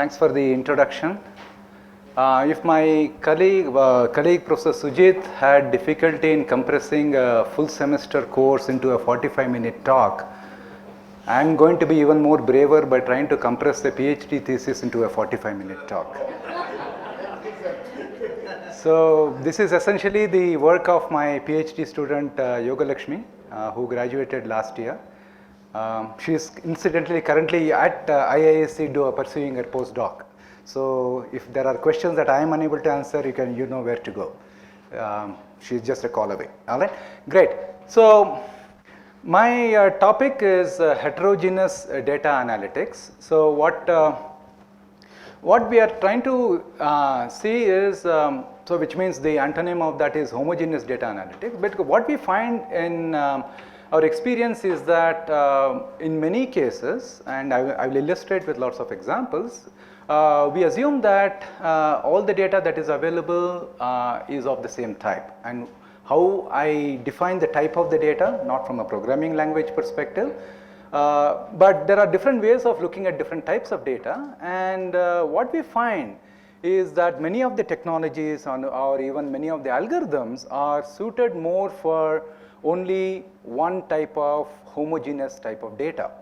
Thanks for the introduction. If my colleague Professor Sujit had difficulty in compressing a full semester course into a 45-minute talk, I'm going to be even more braver by trying to compress a PhD thesis into a 45-minute talk. So this is essentially the work of my PhD student Yoga Lakshmi, who graduated last year. She is incidentally currently at IIIT pursuing her postdoc. So if there are questions that I am unable to answer, you know where to go. She's just a call away. All right, great. So my topic is heterogeneous data analytics. So what we are trying to see is, so which means the antonym of that is homogeneous data analytics. But what we find in our experience is that in many cases, and I will illustrate with lots of examples, we assume that all the data that is available is of the same type. And how I define the type of the data, not from a programming language perspective, but there are different ways of looking at different types of data. And what we find is that many of the technologies or even many of the algorithms are suited more for only one type of homogeneous type of data.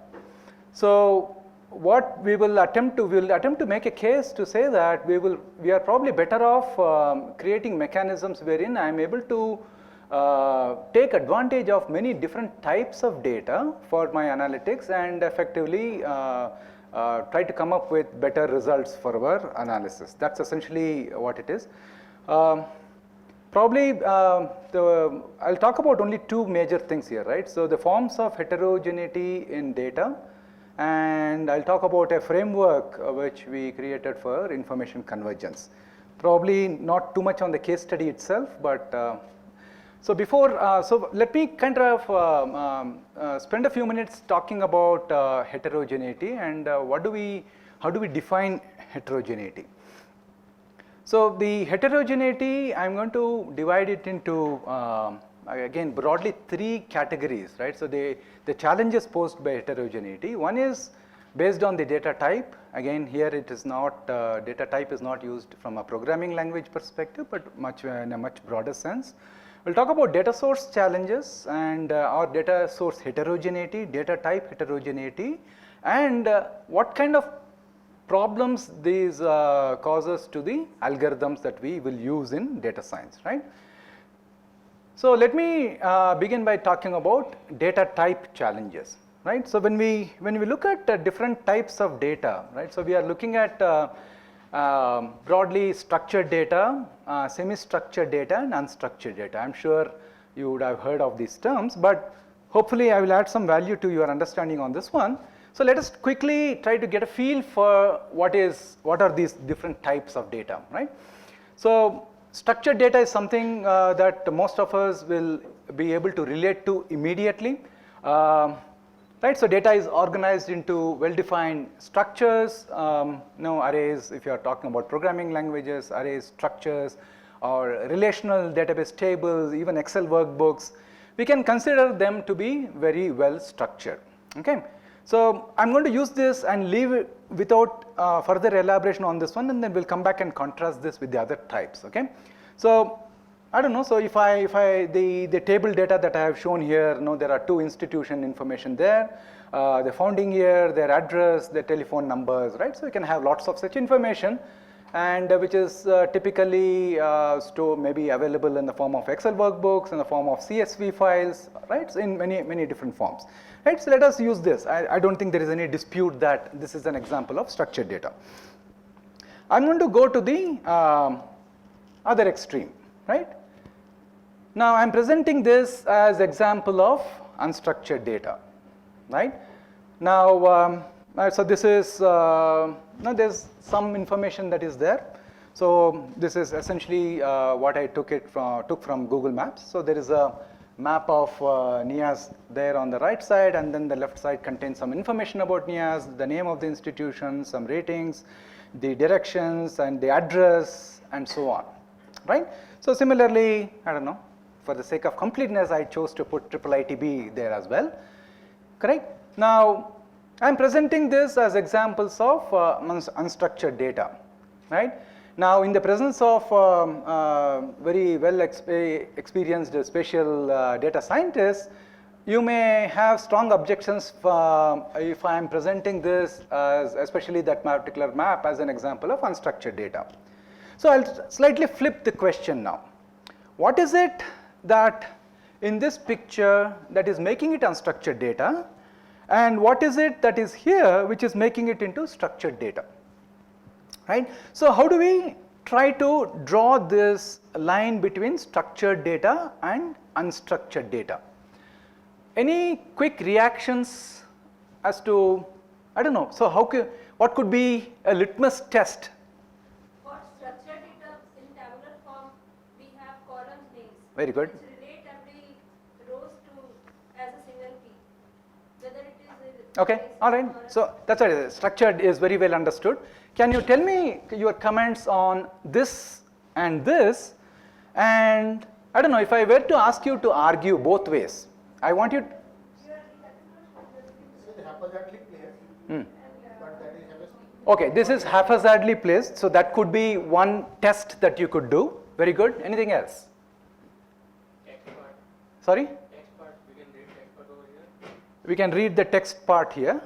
So what we will attempt to make a case to say that we are probably better off creating mechanisms wherein I am able to take advantage of many different types of data for my analytics and effectively try to come up with better results for our analysis. That's essentially what it is. Probably I'll talk about only two major things here, right? So the forms of heterogeneity in data, and I'll talk about a framework which we created for information convergence. Probably not too much on the case study itself, but so let me kind of spend a few minutes talking about heterogeneity and how do we define heterogeneity. So the heterogeneity, I'm going to divide it into again broadly three categories, right? So the challenges posed by heterogeneity. One is based on the data type. Again, here it is not data type is not used from a programming language perspective, but in a much broader sense. We'll talk about data source challenges and our data source heterogeneity, data type heterogeneity, and what kind of problems these causes to the algorithms that we will use in data science, right? So let me begin by talking about data type challenges, right? So when we look at different types of data, right? So we are looking at broadly structured data, semi-structured data, and unstructured data. I'm sure you would have heard of these terms, but hopefully I will add some value to your understanding on this one. So let us quickly try to get a feel for what are these different types of data, right? So structured data is something that most of us will be able to relate to immediately. Right, so data is organized into well-defined structures, arrays, if you are talking about programming languages, arrays, structures, or relational database tables, even Excel workbooks. We can consider them to be very well structured, okay? So I'm going to use this and leave it without further elaboration on this one, and then we'll come back and contrast this with the other types, okay? So I don't know, so if the table data that I have shown here, there are two institution information there, the founding year, their address, their telephone numbers, right? So you can have lots of such information, and which is typically maybe available in the form of Excel workbooks, in the form of CSV files, right? So in many different forms, right? So let us use this. I don't think there is any dispute that this is an example of structured data. I'm going to go to the other extreme, right? Now I'm presenting this as example of unstructured data, right? Now, so this is, now there's some information that is there. So this is essentially what I took from Google Maps. So there is a map of NIAS there on the right side, and then the left side contains some information about NIAS, the name of the institution, some ratings, the directions, and the address, and so on, right? So similarly, I don't know, for the sake of completeness, I chose to put IIIT-B there as well, correct? Now, I am presenting this as examples of unstructured data, right? Now, in the presence of very well experienced spatial data scientists, you may have strong objections if I am presenting this as especially that particular map as an example of unstructured data. So, I will slightly flip the question now. What is it that in this picture that is making it unstructured data, and what is it that is here which is making it into structured data, right? So, how do we try to draw this line between structured data and unstructured data? Any quick reactions as to, I don't know, so what could be a litmus test? For structured data in tabular form, we have column names. Very good. Which relate every rows to as a single key. Whether it is okay, all right. So that's right. Structured is very well understood. Can you tell me your comments on this and this? And I don't know, if I were to ask you to argue both ways, I want you. Okay, this is haphazardly placed, so that could be one test that you could do. Very good. Anything else? Text part. Sorry? Text part. We can read text part over here. We can read the text part here. Yeah, and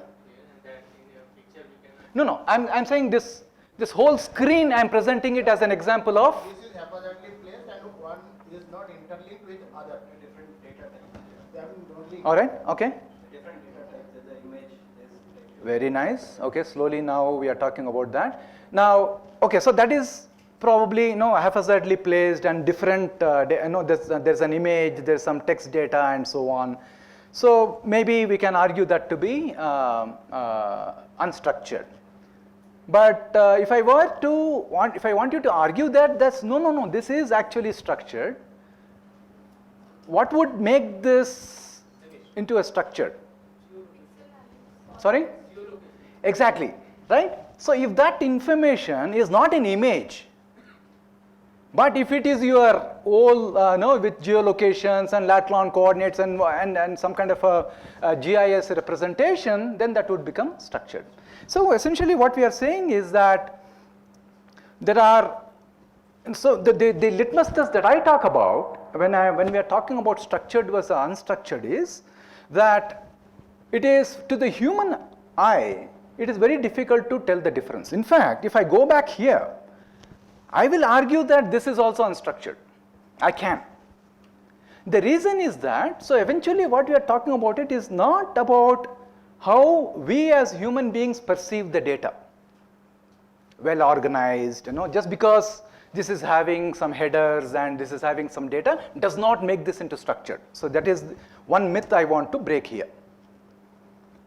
then in your picture we can. No, I'm saying this whole screen I'm presenting it as an example of. This is haphazardly placed and one is not interlinked with other different data types. They have only All right. Okay. different data types. The image is Very nice. Okay. Slowly now we are talking about that. Now, okay. So that is probably haphazardly placed and different. There's an image, there's some text data, and so on. So maybe we can argue that to be unstructured. But if I want you to argue that no, this is actually structured, what would make this into a structured? Sorry? Exactly, right? So if that information is not an image, but if it is your whole, with geolocations and lat-long coordinates and some kind of a GIS representation, then that would become structured. So essentially what we are saying is that there are, so the litmus test that I talk about when we are talking about structured versus unstructured is that it is, to the human eye, it is very difficult to tell the difference. In fact, if I go back here, I will argue that this is also unstructured. I can. The reason is that, so eventually what we are talking about it is not about how we as human beings perceive the data. Well organized, just because this is having some headers and this is having some data does not make this into structured. So that is one myth I want to break here.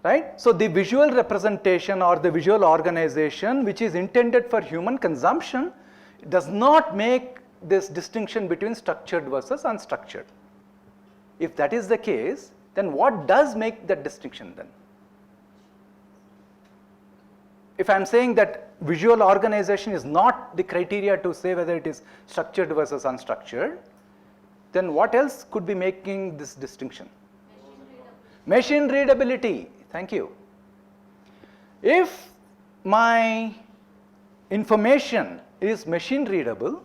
Right? So the visual representation or the visual organization which is intended for human consumption does not make this distinction between structured versus unstructured. If that is the case, then what does make that distinction then? If I am saying that visual organization is not the criteria to say whether it is structured versus unstructured, then what else could be making this distinction? Machine readability. Thank you. If my information is machine readable,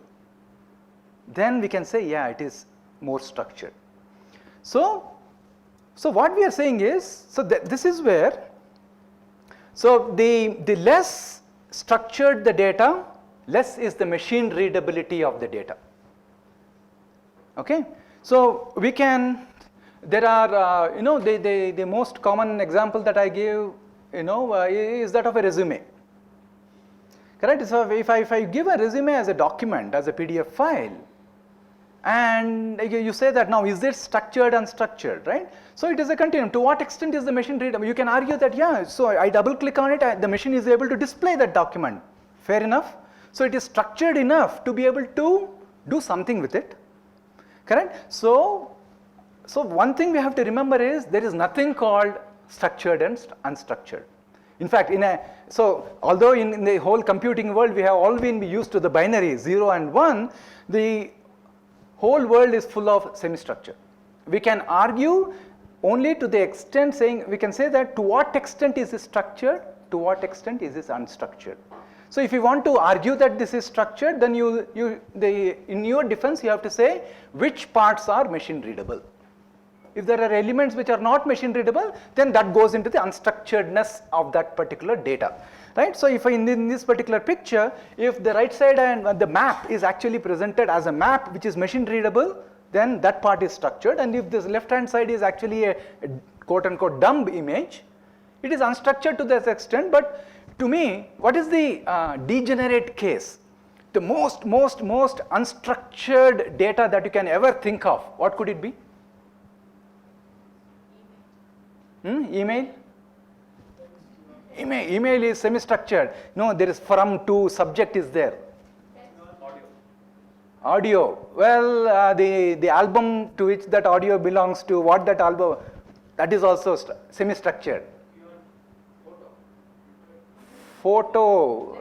then we can say, yeah, it is more structured. So what we are saying is, so this is where, so the less structured the data, less is the machine readability of the data. Okay, so we can, there are, the most common example that I give, is that of a resume. Correct? So if I give a resume as a document, as a PDF file, and you say that now is it structured, unstructured, right? So it is a continuum. To what extent is the machine readable? You can argue that, yeah, so I double click on it, the machine is able to display that document. Fair enough. So it is structured enough to be able to do something with it. Correct? So one thing we have to remember is there is nothing called structured and unstructured. In fact, although in the whole computing world we have all been used to the binary 0 and 1, the whole world is full of semi-structure. We can argue only to the extent saying, we can say that to what extent is this structured, to what extent is this unstructured. So if you want to argue that this is structured, then in your defense you have to say which parts are machine readable. If there are elements which are not machine readable, then that goes into the unstructuredness of that particular data, right? So if in this particular picture, if the right side and the map is actually presented as a map which is machine readable, then that part is structured, and if this left hand side is actually a quote unquote dumb image, it is unstructured to that extent. But to me, what is the degenerate case? The most unstructured data that you can ever think of, what could it be? Email? Email is semi-structured. No, there is from to subject is there. Audio. Well, the album to which that audio belongs to, what that album, that is also semi-structured. Photo.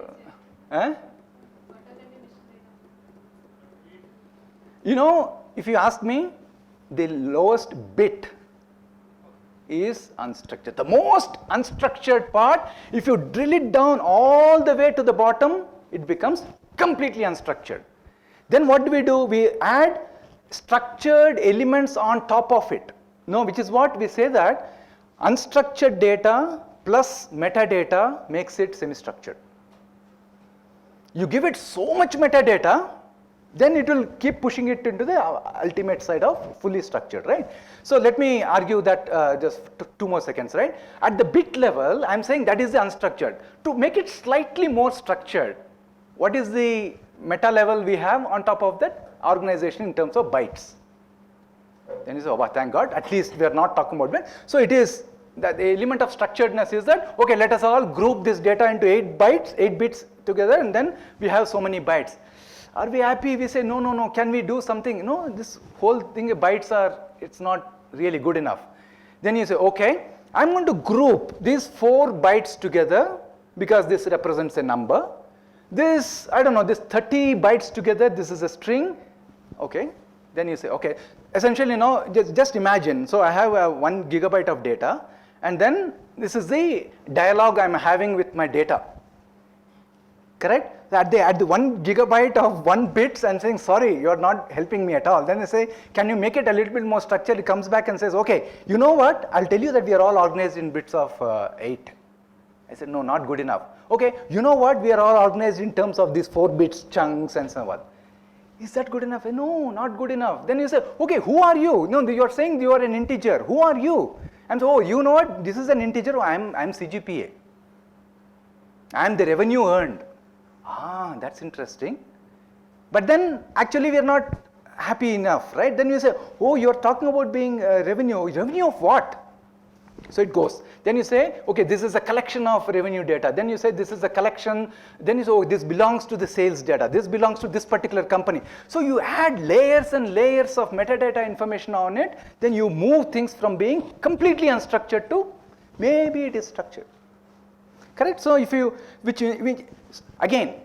You know, if you ask me, the lowest bit is unstructured. The most unstructured part, if you drill it down all the way to the bottom, it becomes completely unstructured. Then what do? We add structured elements on top of it. No, which is what we say that unstructured data plus metadata makes it semi-structured. You give it so much metadata, then it will keep pushing it into the ultimate side of fully structured, right? So let me argue that just 2 more seconds, right? At the bit level, I'm saying that is the unstructured. To make it slightly more structured, what is the meta level we have on top of that organization in terms of bytes? Then you say, oh, thank God, at least we are not talking about bytes. So it is that the element of structuredness is that, okay, let us all group this data into 8 bits together, and then we have so many bytes. Are we happy? We say, no, can we do something? No, this whole thing, bytes it's not really good enough. Then you say, okay, I'm going to group these 4 bytes together because this represents a number. This, I don't know, this 30 bytes together, this is a string. Okay, then you say, okay, essentially, just imagine. So I have 1 gigabyte of data, and then this is the dialogue I'm having with my data. Correct? At the 1 gigabyte of 1 bits, I'm saying, sorry, you're not helping me at all. Then they say, can you make it a little bit more structured? It comes back and says, okay, you know what? I'll tell you that we are all organized in bits of 8. I said, no, not good enough. Okay, you know what? We are all organized in terms of these 4 bits chunks and so on. Is that good enough? No, not good enough. Then you say, okay, who are you? No, you're saying you are an integer. Who are you? And so, oh, you know what? This is an integer. Oh, I'm CGPA. I'm the revenue earned. Ah, that's interesting. But then actually we are not happy enough, right? Then you say, oh, you're talking about being revenue. Revenue of what? So it goes. Then you say, okay, this is a collection of revenue data. Then you say this is a collection. Then you say, oh, this belongs to the sales data. This belongs to this particular company. So you add layers and layers of metadata information on it. Then you move things from being completely unstructured to maybe it is structured. Correct? So if you, again,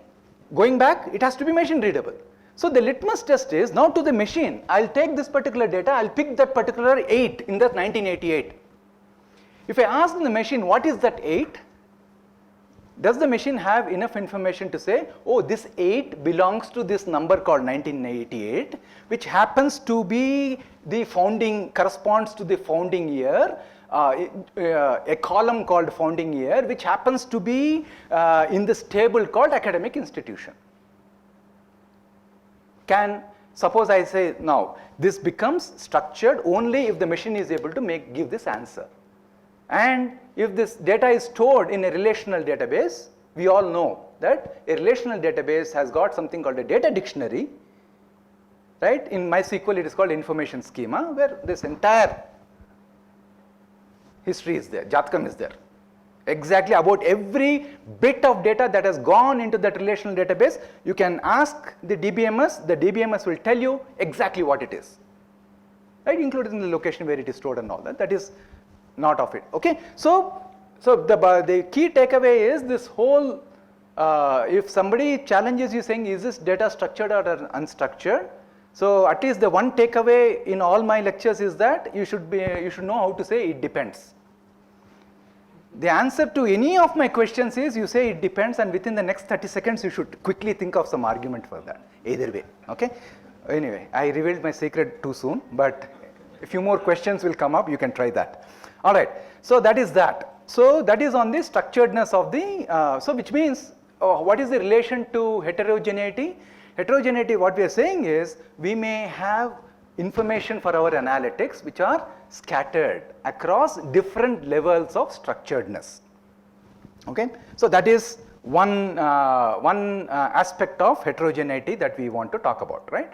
going back, it has to be machine readable. So the litmus test is now to the machine. I'll take this particular data. I'll pick that particular 8 in that 1988. If I ask the machine, what is that 8? Does the machine have enough information to say, oh, this 8 belongs to this number called 1988, which happens to be the founding, corresponds to the founding year, a column called founding year, which happens to be in this table called academic institution. Suppose I say now, this becomes structured only if the machine is able to give this answer. And if this data is stored in a relational database, we all know that a relational database has got something called a data dictionary, right? In MySQL, it is called information schema, where this entire history is there, Jatkam is there. Exactly about every bit of data that has gone into that relational database, you can ask the DBMS will tell you exactly what it is, right? Including the location where it is stored and all that. That is not of it, okay? So the key takeaway is this whole, if somebody challenges you saying, is this data structured or unstructured? So at least the one takeaway in all my lectures is that you should know how to say it depends. The answer to any of my questions is you say it depends, and within the next 30 seconds you should quickly think of some argument for that, either way, okay? Anyway, I revealed my secret too soon, but a few more questions will come up, you can try that. All right, so that is that. So that is on the structuredness of the, so which means what is the relation to heterogeneity? Heterogeneity, what we are saying is we may have information for our analytics which are scattered across different levels of structuredness. Okay, so that is one aspect of heterogeneity that we want to talk about, right?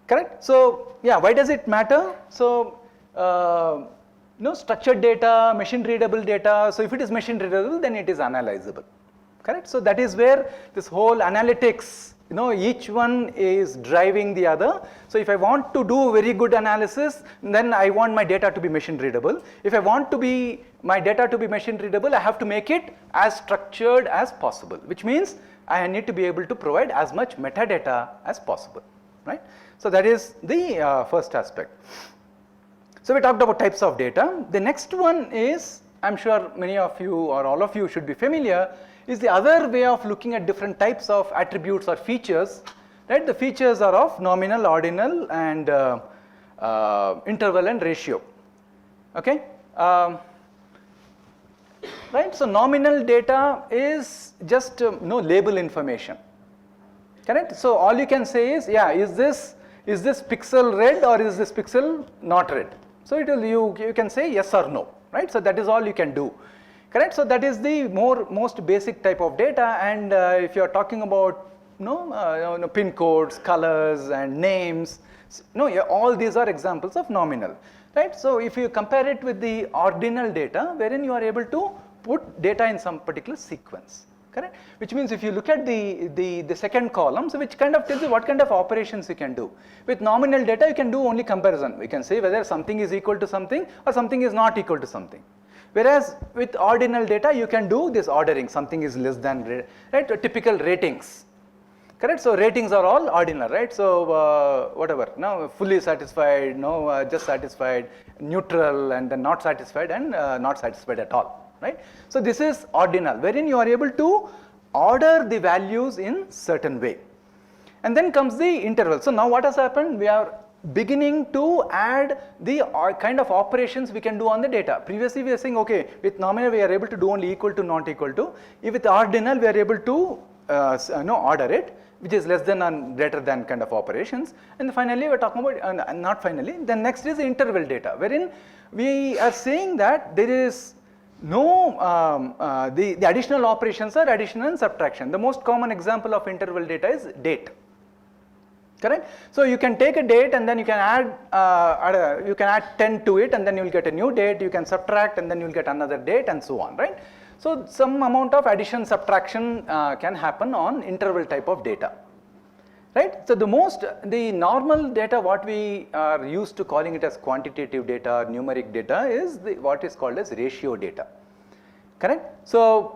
Correct. So yeah, why does it matter? So structured data, machine readable data. So if it is machine readable, then it is analyzable. Correct. So that is where this whole analytics, each one is driving the other. So if I want to do very good analysis, then I want my data to be machine readable. If I want my data to be machine readable, I have to make it as structured as possible, which means I need to be able to provide as much metadata as possible, right? So that is the first aspect. So we talked about types of data. The next one is, I'm sure many of you or all of you should be familiar, is the other way of looking at different types of attributes or features, right? The features are of nominal, ordinal, and interval and ratio, okay? Right, so nominal data is just label information, correct? So all you can say is, yeah, is this pixel red or is this pixel not red? So it will, you can say yes or no, right? So that is all you can do. Correct. So that is the most basic type of data, and if you are talking about pin codes, colors, and names, all these are examples of nominal, right? So if you compare it with the ordinal data, wherein you are able to put data in some particular sequence, correct? Which means if you look at the second column, so which kind of tells you what kind of operations you can do. With nominal data, you can do only comparison. We can say whether something is equal to something or something is not equal to something. Whereas with ordinal data, you can do this ordering, something is less than, right? Typical ratings, correct? So ratings are all ordinal, right? So whatever, fully satisfied, just satisfied, neutral, and then not satisfied, and not satisfied at all, right? So this is ordinal, wherein you are able to order the values in certain way. And then comes the interval. So now what has happened? We are beginning to add the kind of operations we can do on the data. Previously we were saying, okay, with nominal we are able to do only equal to, not equal to. If with ordinal we are able to order it, which is less than and greater than kind of operations. And finally we are talking about, not finally, then next is the interval data, wherein we are saying that there is no, the additional operations are addition and subtraction. The most common example of interval data is date. Correct? So you can take a date and then you can add 10 to it, and then you will get a new date. You can subtract and then you will get another date, and so on, right? So some amount of addition subtraction can happen on interval type of data, right? So the normal data, what we are used to calling it as quantitative data, numeric data, is what is called as ratio data. Correct? So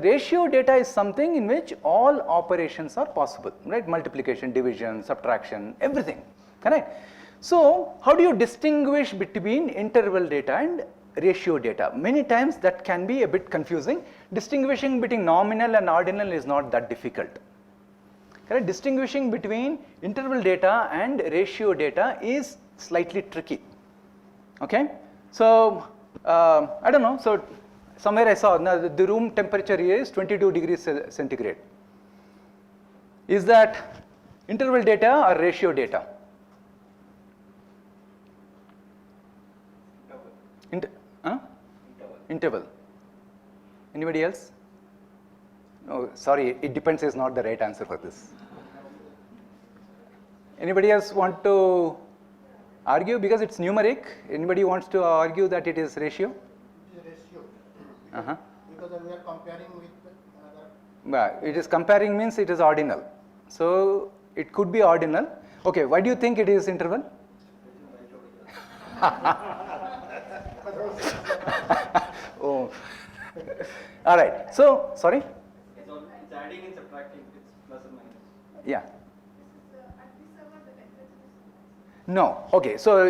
ratio data is something in which all operations are possible, right? Multiplication, division, subtraction, everything. Correct? So how do you distinguish between interval data and ratio data? Many times that can be a bit confusing. Distinguishing between nominal and ordinal is not that difficult. Correct? Distinguishing between interval data and ratio data is slightly tricky. Okay? So I don't know. So somewhere I saw the room temperature here is 22 degrees centigrade. Is that interval data or ratio data? Interval. Anybody else? No, sorry, it depends is not the right answer for this. Anybody else want to argue because it's numeric? Anybody wants to argue that it is ratio? Because we are comparing with another. It is comparing means it is ordinal. So it could be ordinal. Okay, why do you think it is interval? Oh. All right. So sorry. It's adding and subtracting. It's plus or minus. Yeah. This is No. Okay. So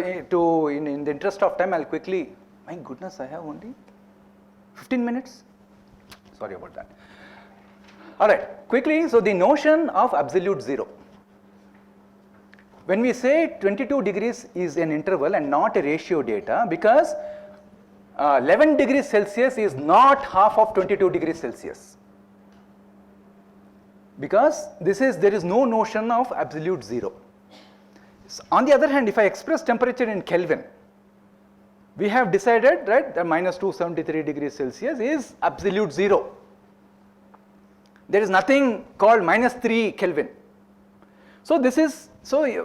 in the interest of time, I'll quickly. My goodness, I have only 15 minutes. Sorry about that. All right. Quickly. So the notion of absolute zero. When we say 22 degrees is an interval and not a ratio data, because 11 degrees Celsius is not half of 22 degrees Celsius. Because there is no notion of absolute zero. So on the other hand, if I express temperature in Kelvin, we have decided, right, that minus 273 degrees Celsius is absolute zero. There is nothing called minus 3 Kelvin. So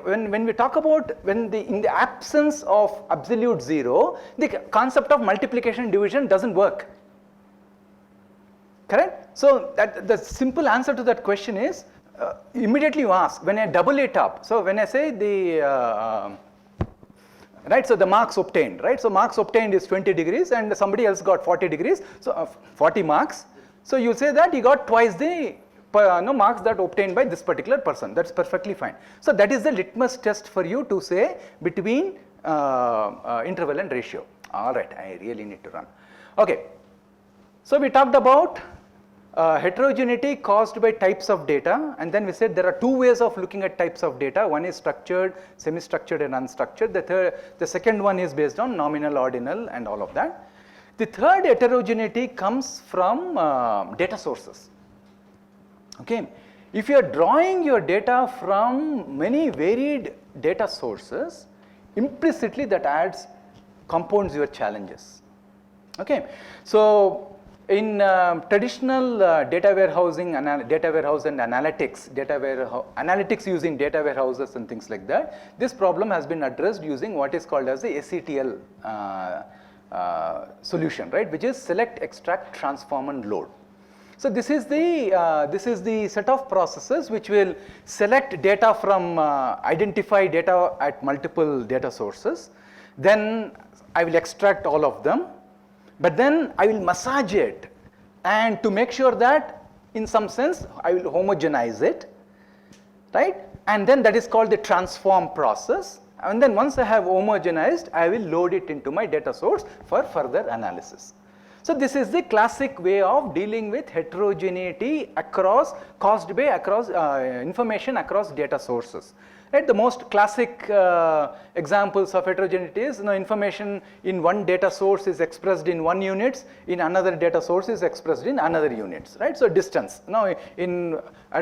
when we talk about in the absence of absolute zero, the concept of multiplication and division doesn't work. Correct? So the simple answer to that question is, immediately you ask, when I double it up, so when I say right, so the marks obtained, right? So marks obtained is 20 degrees and somebody else got 40 degrees, so 40 marks. So you say that he got twice the marks that obtained by this particular person. That's perfectly fine. So that is the litmus test for you to say between interval and ratio. All right, I really need to run. Okay. So we talked about heterogeneity caused by types of data, and then we said there are two ways of looking at types of data. One is structured, semi-structured and unstructured. The second one is based on nominal, ordinal and all of that. The third heterogeneity comes from data sources. Okay. If you are drawing your data from many varied data sources, implicitly that compounds your challenges. Okay. So in traditional data warehouse and analytics, analytics using data warehouses and things like that, this problem has been addressed using what is called as the SETL solution, right, which is select, extract, transform and load. So this is the set of processes which will select data from identify data at multiple data sources. Then I will extract all of them, but then I will massage it, and to make sure that in some sense I will homogenize it, right? And then that is called the transform process. And then once I have homogenized, I will load it into my data source for further analysis. So this is the classic way of dealing with heterogeneity caused by information across data sources. Right? The most classic examples of heterogeneity is, information in one data source is expressed in 1 units, in another data source is expressed in another units, right? So distance. Now I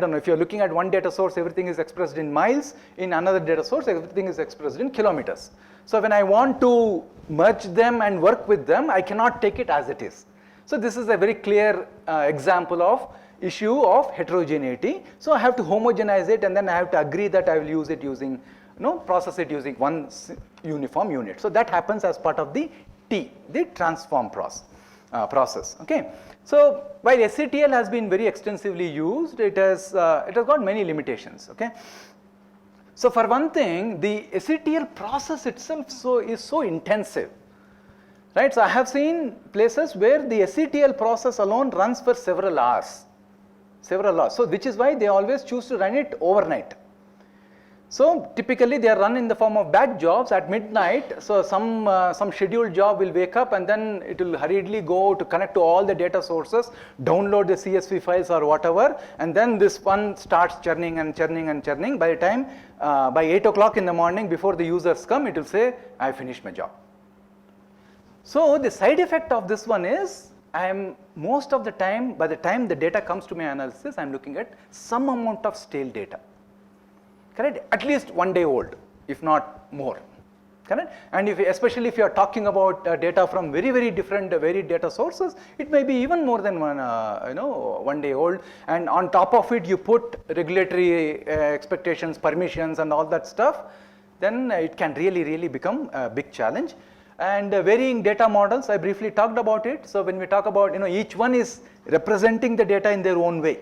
don't know, if you're looking at one data source, everything is expressed in miles, in another data source, everything is expressed in kilometers. So when I want to merge them and work with them, I cannot take it as it is. So this is a very clear example of issue of heterogeneity. So I have to homogenize it, and then I have to agree that I will use it using, process it using one uniform unit. So that happens as part of the transform process. Okay. So while SETL has been very extensively used, it has got many limitations. Okay. So for one thing, the SETL process itself is so intensive, right? So I have seen places where the SETL process alone runs for several hours. So which is why they always choose to run it overnight. So typically they are run in the form of batch jobs at midnight. So some scheduled job will wake up, and then it will hurriedly go to connect to all the data sources, download the CSV files or whatever, and then this one starts churning and churning and churning. By the time by 8 o'clock in the morning, before the users come, it will say, I finished my job. So the side effect of this one is, most of the time, by the time the data comes to my analysis, I am looking at some amount of stale data. Correct? At least 1 day old, if not more. Correct? And especially if you are talking about data from very, very different varied data sources, it may be even more than 1 day old. And on top of it, you put regulatory expectations, permissions, and all that stuff. Then it can really, really become a big challenge. And varying data models, I briefly talked about it. So when we talk about, each one is representing the data in their own way.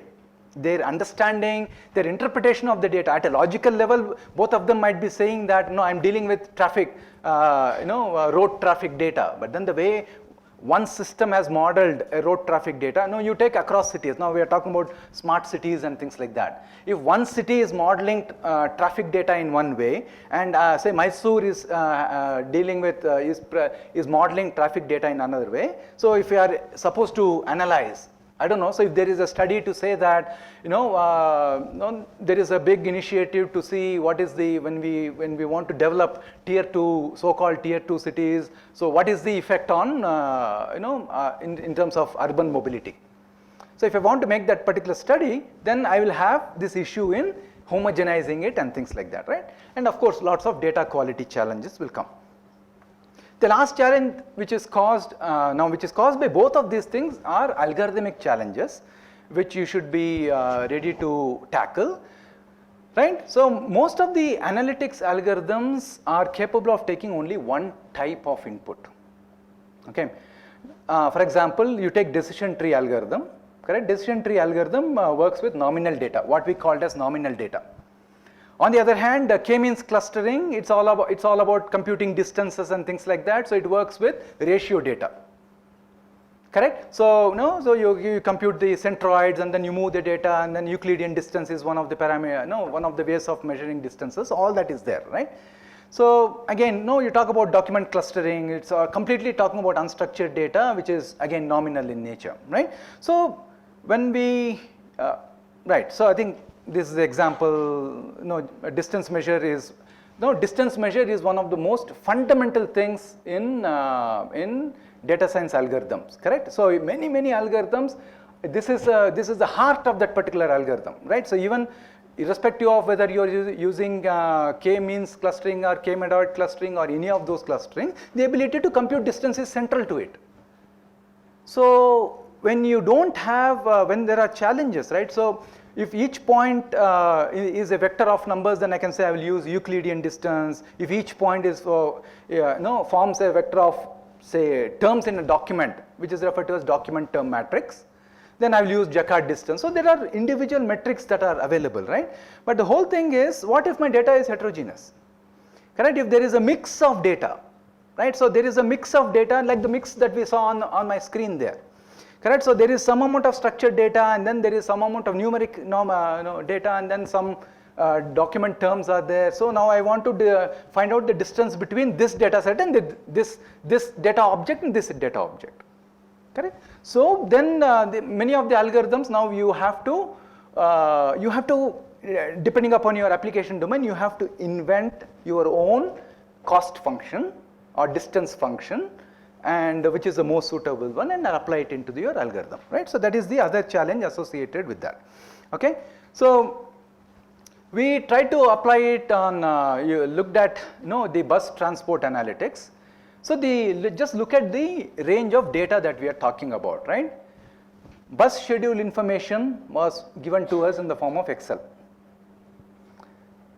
Their understanding, their interpretation of the data at a logical level, both of them might be saying that, I'm dealing with traffic, road traffic data. But then the way one system has modeled a road traffic data. No, you take across cities. Now we are talking about smart cities and things like that. If one city is modeling traffic data in one way, and say Mysore is dealing with is modeling traffic data in another way. So if we are supposed to analyze, I don't know. So if there is a study to say that, there is a big initiative to see what is the when we want to develop tier 2, so-called tier 2 cities. So what is the effect on in terms of urban mobility? So if I want to make that particular study, then I will have this issue in homogenizing it and things like that, right? And of course, lots of data quality challenges will come. The last challenge which is caused by both of these things are algorithmic challenges, which you should be ready to tackle, right? So most of the analytics algorithms are capable of taking only one type of input. Okay. For example, you take decision tree algorithm, correct? Decision tree algorithm works with nominal data, what we called as nominal data. On the other hand, k-means clustering, it's all about computing distances and things like that. So it works with ratio data, correct? So you compute the centroids and then you move the data, and then Euclidean distance is one of the one of the ways of measuring distances. All that is there, right? So again, you talk about document clustering. It's completely talking about unstructured data, which is again nominal in nature, right? So when we right, so I think this is the example. A distance measure is one of the most fundamental things in data science algorithms, correct? So many algorithms, this is the heart of that particular algorithm, right? So even irrespective of whether you are using k-means clustering or k-medoid clustering or any of those clustering, the ability to compute distance is central to it. So when you don't have, when there are challenges, right? So if each point is a vector of numbers, then I can say I will use Euclidean distance. If each point is forms a vector of, say, terms in a document, which is referred to as document term matrix, then I will use Jacquard distance. So there are individual metrics that are available, right? But the whole thing is, what if my data is heterogeneous? Correct? If there is a mix of data, right? So there is a mix of data like the mix that we saw on my screen there. Correct? So there is some amount of structured data, and then there is some amount of numeric data, and then some document terms are there. So now I want to find out the distance between this data set and this data object and this data object. Correct? So then many of the algorithms, now you have to depending upon your application domain, you have to invent your own cost function or distance function, and which is the most suitable one, and apply it into your algorithm, right? So that is the other challenge associated with that. Okay, so we tried to apply it on you looked at the bus transport analytics. So just look at the range of data that we are talking about, right? Bus schedule information was given to us in the form of Excel.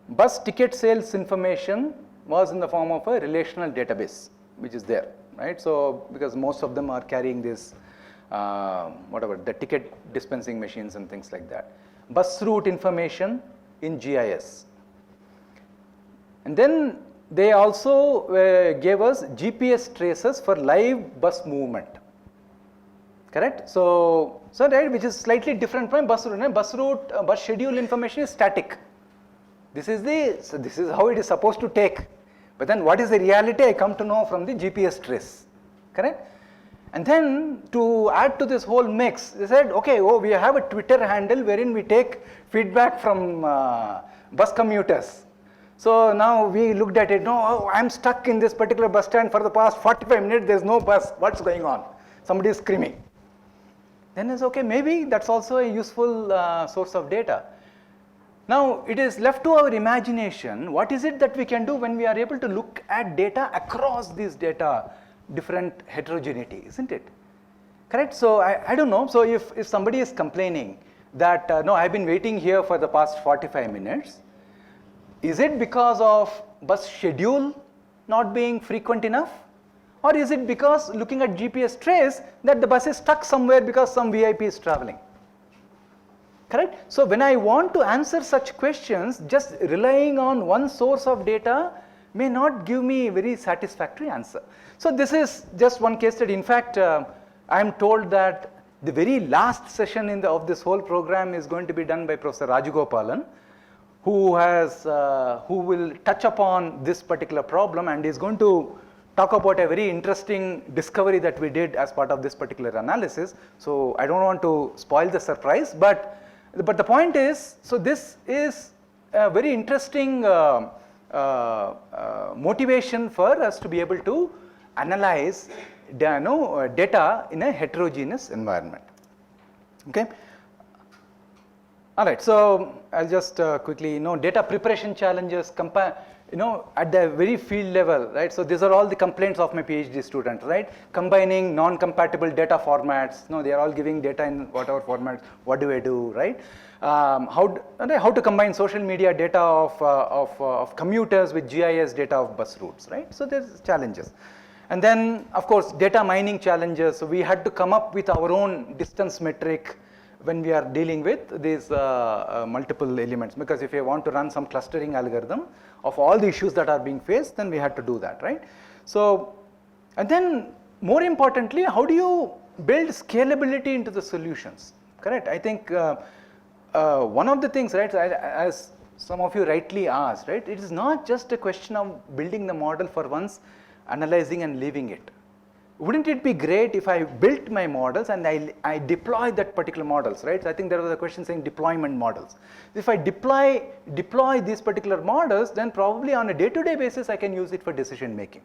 Bus ticket sales information was in the form of a relational database, which is there. Right, so because most of them are carrying this, the ticket dispensing machines and things like that. Bus route information in GIS. And then they also gave us GPS traces for live bus movement. Correct? So right, which is slightly different from bus route. Bus schedule information is static. This is how it is supposed to take. But then what is the reality, I come to know from the GPS trace, correct? And then to add to this whole mix, they said, okay, we have a Twitter handle wherein we take feedback from bus commuters. So now we looked at it, I'm stuck in this particular bus stand for the past 45 minutes, there's no bus, what's going on? Somebody is screaming. Then it's okay, maybe that's also a useful source of data. Now it is left to our imagination, what is it that we can do when we are able to look at data across these data, different heterogeneity, isn't it? Correct? So I don't know, so if somebody is complaining that, no, I've been waiting here for the past 45 minutes, is it because of bus schedule not being frequent enough? Or is it because looking at GPS trace that the bus is stuck somewhere because some VIP is traveling? Correct? So when I want to answer such questions, just relying on one source of data may not give me a very satisfactory answer. So this is just one case study. In fact, I am told that the very last session of this whole program is going to be done by Professor Rajagopalan, who will touch upon this particular problem and is going to talk about a very interesting discovery that we did as part of this particular analysis. So I don't want to spoil the surprise, but the point is, so this is a very interesting motivation for us to be able to analyze data in a heterogeneous environment. Okay. All right. So I'll just quickly, data preparation challenges, at the very field level, right? So these are all the complaints of my PhD students, right? Combining non-compatible data formats. They are all giving data in whatever formats. What do I do, right? How to combine social media data of commuters with GIS data of bus routes, right? So there's challenges. And then, of course, data mining challenges. So we had to come up with our own distance metric when we are dealing with these multiple elements, because if you want to run some clustering algorithm of all the issues that are being faced, then we had to do that, right? So, and then more importantly, how do you build scalability into the solutions, correct? I think one of the things, right, as some of you rightly asked, right, it is not just a question of building the model for once, analyzing and leaving it. Wouldn't it be great if I built my models and I deploy that particular models, right? So I think there was a question saying deployment models. If I deploy these particular models, then probably on a day-to-day basis I can use it for decision making.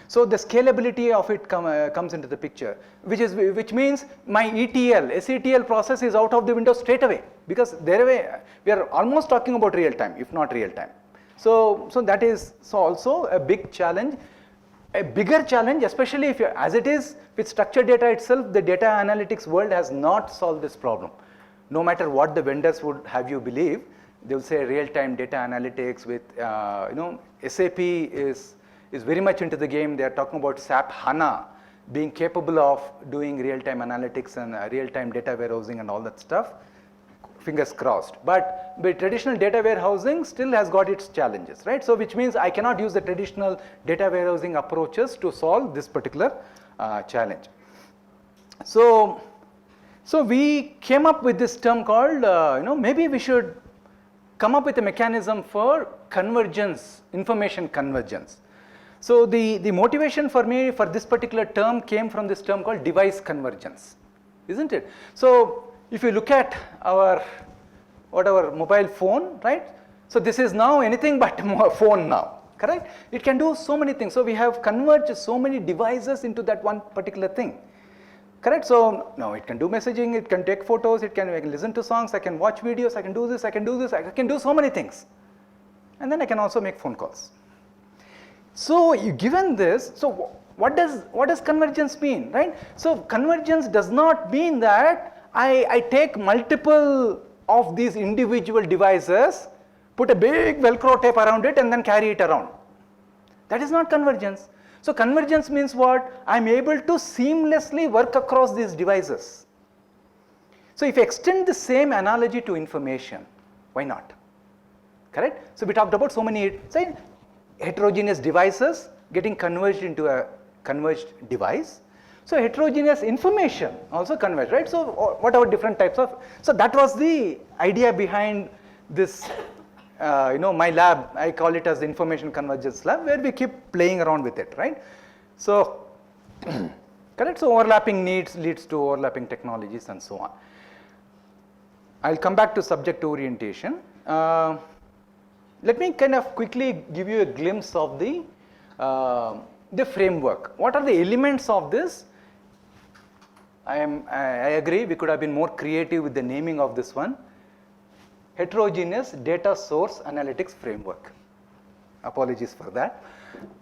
So the scalability of it comes into the picture, which means my SETL process is out of the window straight away, because we are almost talking about real time, if not real time. So that is also a big challenge. A bigger challenge, especially if as it is with structured data itself, the data analytics world has not solved this problem. No matter what the vendors would have you believe, they will say real-time data analytics with, SAP is very much into the game. They are talking about SAP HANA being capable of doing real-time analytics and real-time data warehousing and all that stuff. Fingers crossed. But traditional data warehousing still has got its challenges, right? So which means I cannot use the traditional data warehousing approaches to solve this particular challenge. So we came up with this term called, maybe we should come up with a mechanism for convergence, information convergence. So the motivation for me for this particular term came from this term called device convergence, isn't it? So if you look at our mobile phone, right? So this is now anything but a phone now, correct? It can do so many things. So we have converged so many devices into that one particular thing, correct? So now it can do messaging, it can take photos, I can listen to songs, I can watch videos, I can do this, I can do so many things. And then I can also make phone calls. So given this, so what does convergence mean, right? So convergence does not mean that I take multiple of these individual devices, put a big Velcro tape around it and then carry it around. That is not convergence. So convergence means what? I am able to seamlessly work across these devices. So if you extend the same analogy to information, why not? Correct? So we talked about so many heterogeneous devices getting converged into a converged device. So heterogeneous information also converged, right? So whatever different types of, so that was the idea behind this, my lab, I call it as the information convergence lab, where we keep playing around with it, right? So, correct, so overlapping needs leads to overlapping technologies and so on. I'll come back to subject orientation. Let me kind of quickly give you a glimpse of the framework. What are the elements of this? I agree, we could have been more creative with the naming of this one. Heterogeneous Data Source Analytics Framework. Apologies for that,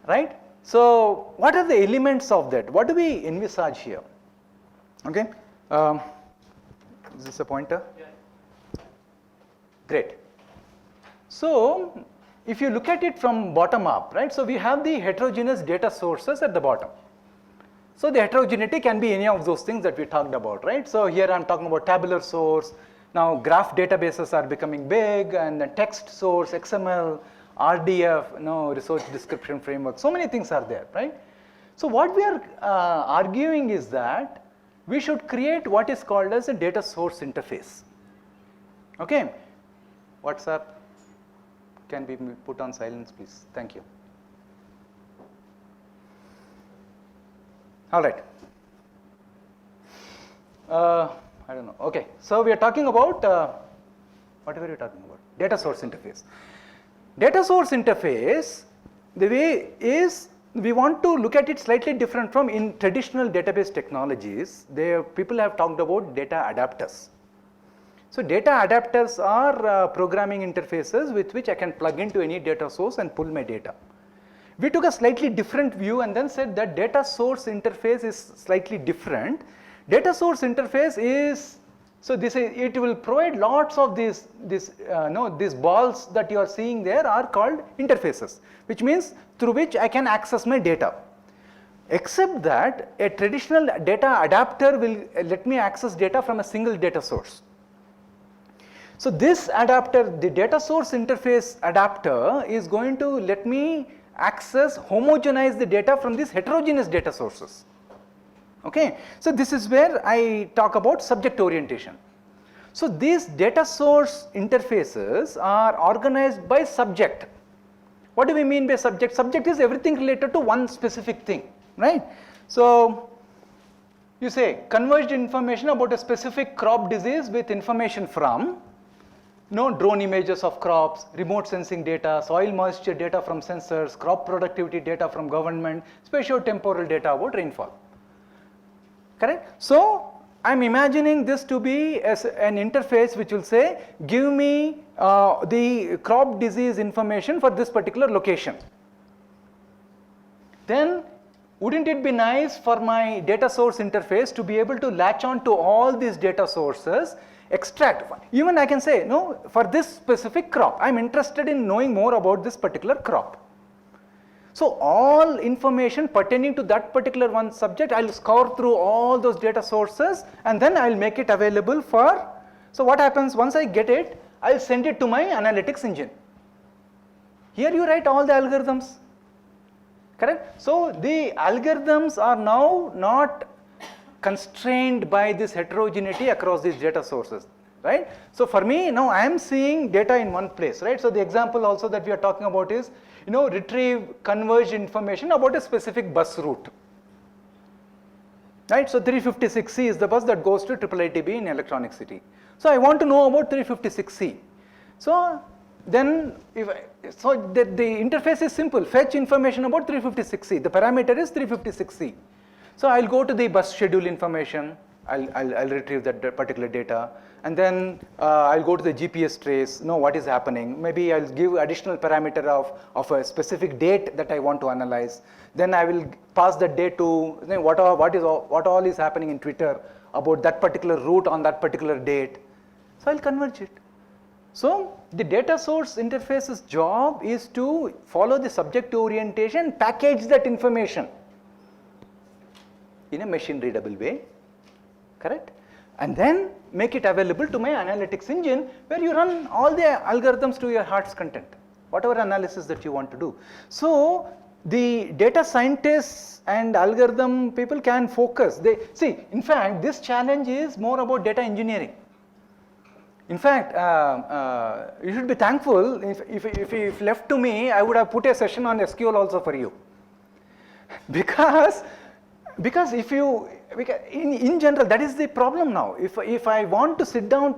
right? So what are the elements of that? What do we envisage here? Okay, is this a pointer? Yeah. Great. So if you look at it from bottom up, right? So we have the heterogeneous data sources at the bottom. So the heterogeneity can be any of those things that we talked about, right? So here I'm talking about tabular source. Now graph databases are becoming big, and the text source, XML, RDF, resource description framework, so many things are there, right? So what we are arguing is that we should create what is called as a data source interface. Okay, what's up? Can we put on silence, please? Thank you. All right. I don't know. Okay, so we are talking about what were you talking about? Data source interface. Data source interface, the way is we want to look at it slightly different from in traditional database technologies. People have talked about data adapters. So data adapters are programming interfaces with which I can plug into any data source and pull my data. We took a slightly different view and then said that data source interface is slightly different. Data source interface is, so it will provide lots of these balls that you are seeing there are called interfaces, which means through which I can access my data. Except that a traditional data adapter will let me access data from a single data source. So this adapter, the data source interface adapter, is going to let me homogenize the data from these heterogeneous data sources. Okay, so this is where I talk about subject orientation. So these data source interfaces are organized by subject. What do we mean by subject? Subject is everything related to one specific thing, right? So you say converged information about a specific crop disease with information from drone images of crops, remote sensing data, soil moisture data from sensors, crop productivity data from government, spatio-temporal data about rainfall. Correct? So I'm imagining this to be as an interface which will say, give me the crop disease information for this particular location. Then wouldn't it be nice for my data source interface to be able to latch on to all these data sources, extract, even I can say, no, for this specific crop, I'm interested in knowing more about this particular crop. So all information pertaining to that particular one subject, I'll scour through all those data sources and then I'll make it available for, so what happens once I get it, I'll send it to my analytics engine. Here you write all the algorithms, correct? So the algorithms are now not constrained by this heterogeneity across these data sources, right? So for me, now I am seeing data in one place, right? So the example also that we are talking about is, retrieve converged information about a specific bus route, right? So 356C is the bus that goes to IIIT-B in Electronic City. So I want to know about 356C. So then, the interface is simple, fetch information about 356C. The parameter is 356C. So I'll go to the bus schedule information, I'll retrieve that particular data, and then I'll go to the GPS trace, know what is happening. Maybe I'll give additional parameter of a specific date that I want to analyze. Then I will pass that date to what all is happening in Twitter about that particular route on that particular date. So I'll converge it. So the data source interface's job is to follow the subject orientation, package that information in a machine readable way, correct? And then make it available to my analytics engine where you run all the algorithms to your heart's content, whatever analysis that you want to do. So the data scientists and algorithm people can focus. In fact, this challenge is more about data engineering. In fact, you should be thankful if left to me, I would have put a session on SQL also for you. Because if you, in general, that is the problem now. If I want to sit down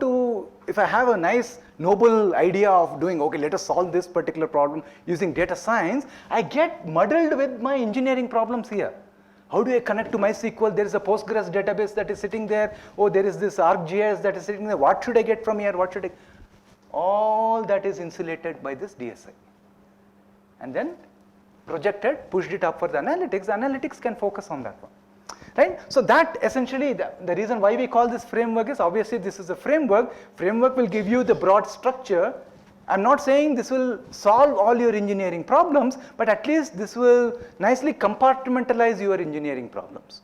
if I have a nice noble idea of doing, okay, let us solve this particular problem using data science, I get muddled with my engineering problems here. How do I connect to MySQL? There is a Postgres database that is sitting there. Oh, there is this ArcGIS that is sitting there. What should I get from here? What should I? All that is insulated by this DSI. And then projected, pushed it up for the analytics. The analytics can focus on that one. Right? So that essentially, the reason why we call this framework is obviously this is a framework. Framework will give you the broad structure. I'm not saying this will solve all your engineering problems, but at least this will nicely compartmentalize your engineering problems.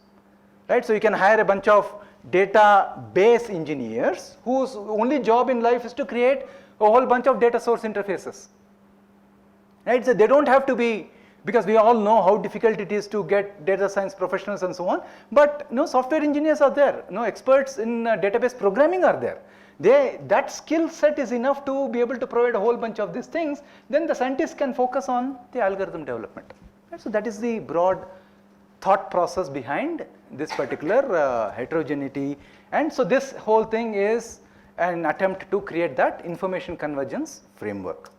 Right? So you can hire a bunch of database engineers whose only job in life is to create a whole bunch of data source interfaces. right? So they don't have to be, because we all know how difficult it is to get data science professionals and so on, but software engineers are there, experts in database programming are there. That skill set is enough to be able to provide a whole bunch of these things. Then the scientists can focus on the algorithm development. Right? So that is the broad thought process behind this particular heterogeneity. And so this whole thing is an attempt to create that information convergence framework.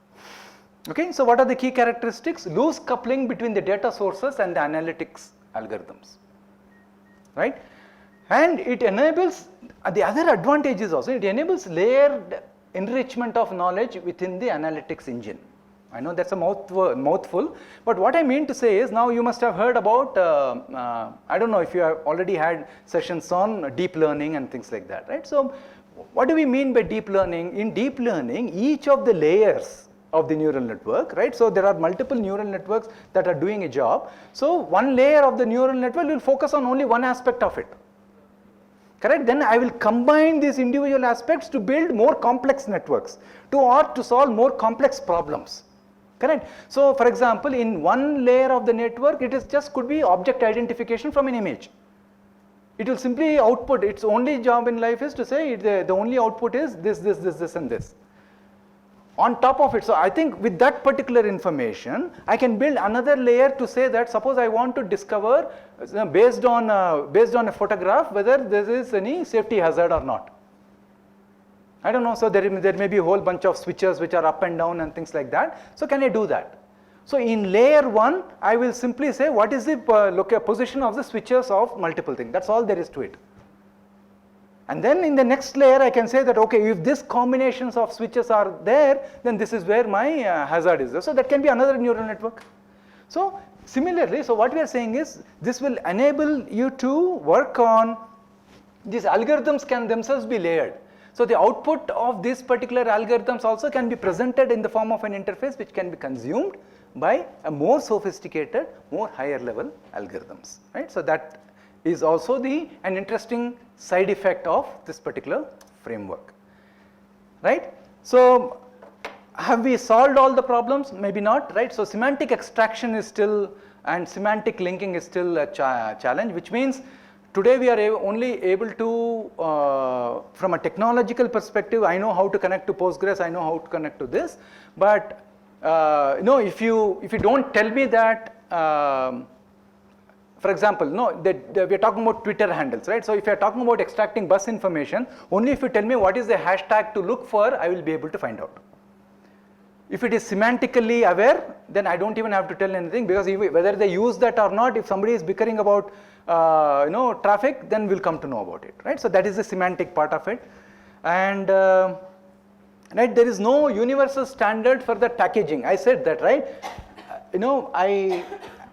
Okay, so what are the key characteristics? Loose coupling between the data sources and the analytics algorithms, right? And it enables, the other advantage is also, it enables layered enrichment of knowledge within the analytics engine. I know that's a mouthful, but what I mean to say is, now you must have heard about, I don't know if you have already had sessions on deep learning and things like that, right? So what do we mean by deep learning? In deep learning, each of the layers of the neural network, right? So there are multiple neural networks that are doing a job. So one layer of the neural network will focus on only one aspect of it. Correct? Then I will combine these individual aspects to build more complex networks to solve more complex problems. Correct? So for example, in one layer of the network, it is just could be object identification from an image. It will simply output, its only job in life is to say the only output is this and this. On top of it, so I think with that particular information, I can build another layer to say that suppose I want to discover based on a photograph whether there is any safety hazard or not. I don't know, so there may be a whole bunch of switches which are up and down and things like that. So can I do that? So in layer 1, I will simply say what is the position of the switches of multiple things. That's all there is to it. And then in the next layer, I can say that, okay, if this combinations of switches are there, then this is where my hazard is there. So that can be another neural network. So similarly, so what we are saying is, this will enable you to work on, these algorithms can themselves be layered. So the output of these particular algorithms also can be presented in the form of an interface which can be consumed by a more sophisticated, more higher level algorithms, right? So that is also an interesting side effect of this particular framework, right? So have we solved all the problems? Maybe not, right? So semantic extraction is still, and semantic linking is still a challenge, which means today we are only able to, from a technological perspective, I know how to connect to Postgres, I know how to connect to this, but if you don't tell me that, for example, we are talking about Twitter handles, right? So if you are talking about extracting bus information, only if you tell me what is the hashtag to look for, I will be able to find out. If it is semantically aware, then I don't even have to tell anything, because whether they use that or not, if somebody is bickering about traffic, then we'll come to know about it, right? So that is the semantic part of it. And right, there is no universal standard for that packaging. I said that, right?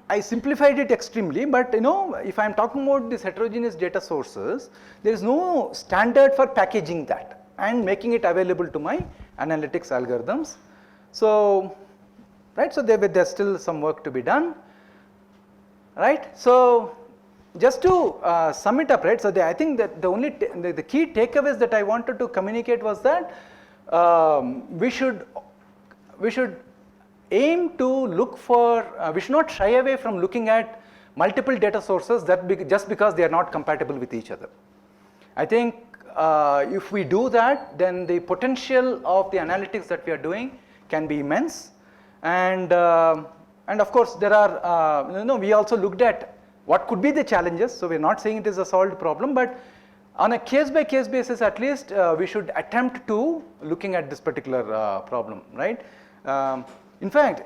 I simplified it extremely, but if I am talking about these heterogeneous data sources, there is no standard for packaging that and making it available to my analytics algorithms. So, right, so there's still some work to be done, right? So just to sum it up, right? So I think that the key takeaways that I wanted to communicate was that we should aim to look for, we should not shy away from looking at multiple data sources just because they are not compatible with each other. I think if we do that, then the potential of the analytics that we are doing can be immense. And of course, there are, we also looked at what could be the challenges. So we're not saying it is a solved problem, but on a case-by-case basis, at least, we should attempt to looking at this particular problem, right? In fact,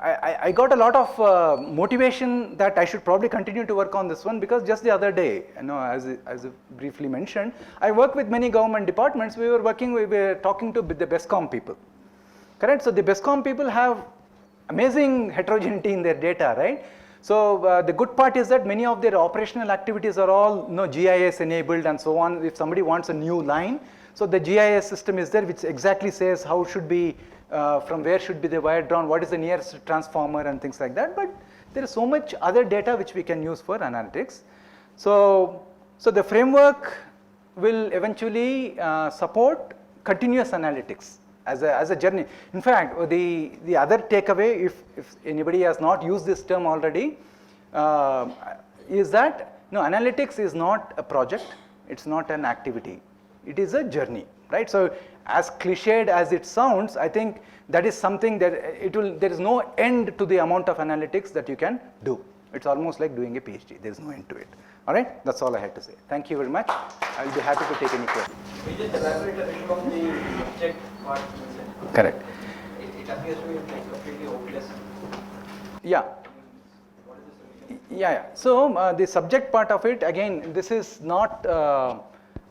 I got a lot of motivation that I should probably continue to work on this one, because just the other day, as I briefly mentioned, I work with many government departments. We were talking to the BESCOM people, correct? So the BESCOM people have amazing heterogeneity in their data, right? So the good part is that many of their operational activities are all GIS enabled and so on. If somebody wants a new line, so the GIS system is there, which exactly says how should be, from where should be the wire drawn, what is the nearest transformer and things like that. But there is so much other data which we can use for analytics. So the framework will eventually support continuous analytics, as a journey. In fact, the other takeaway, if anybody has not used this term already, is that analytics is not a project, it's not an activity, it is a journey, right? So as cliched as it sounds, I think that is something that there is no end to the amount of analytics that you can do. It's almost like doing a PhD, there is no end to it. All right, that's all I had to say. Thank you very much. I will be happy to take any questions. Can you just elaborate a bit on the subject part? Correct. It appears to be like completely hopeless. Yeah. What is the solution? Yeah. So the subject part of it, again, this is not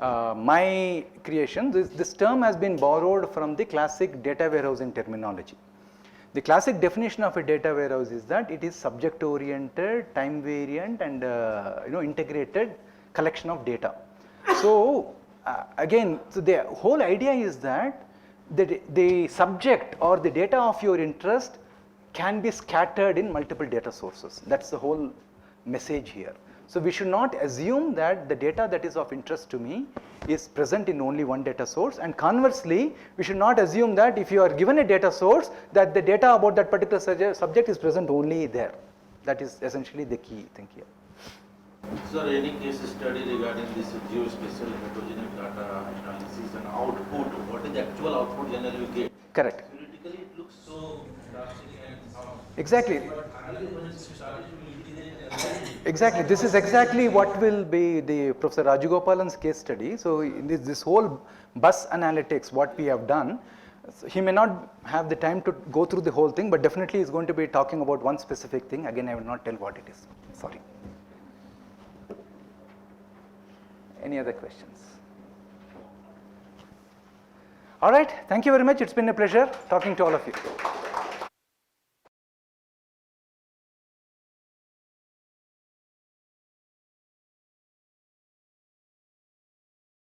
my creation. This term has been borrowed from the classic data warehousing terminology. The classic definition of a data warehouse is that it is subject oriented, time variant, and integrated collection of data. So again, so the whole idea is that the subject or the data of your interest can be scattered in multiple data sources. That's the whole message here. So we should not assume that the data that is of interest to me is present in only one data source, and conversely, we should not assume that if you are given a data source, that the data about that particular subject is present only there. That is essentially the key thing here. Sir, any case study regarding this geospatial heterogeneous data analysis and output? What is the actual output generally you get? Correct. Theoretically, it looks so drastic and Exactly. but finally, when it started to integrate and analyze it, Exactly. This is exactly what will be the Professor Rajagopalan's case study. So in this whole bus analytics, what we have done, so he may not have the time to go through the whole thing, but definitely he is going to be talking about one specific thing. Again, I will not tell what it is. Sorry. Any other questions? All right. Thank you very much. It's been a pleasure talking to all of you.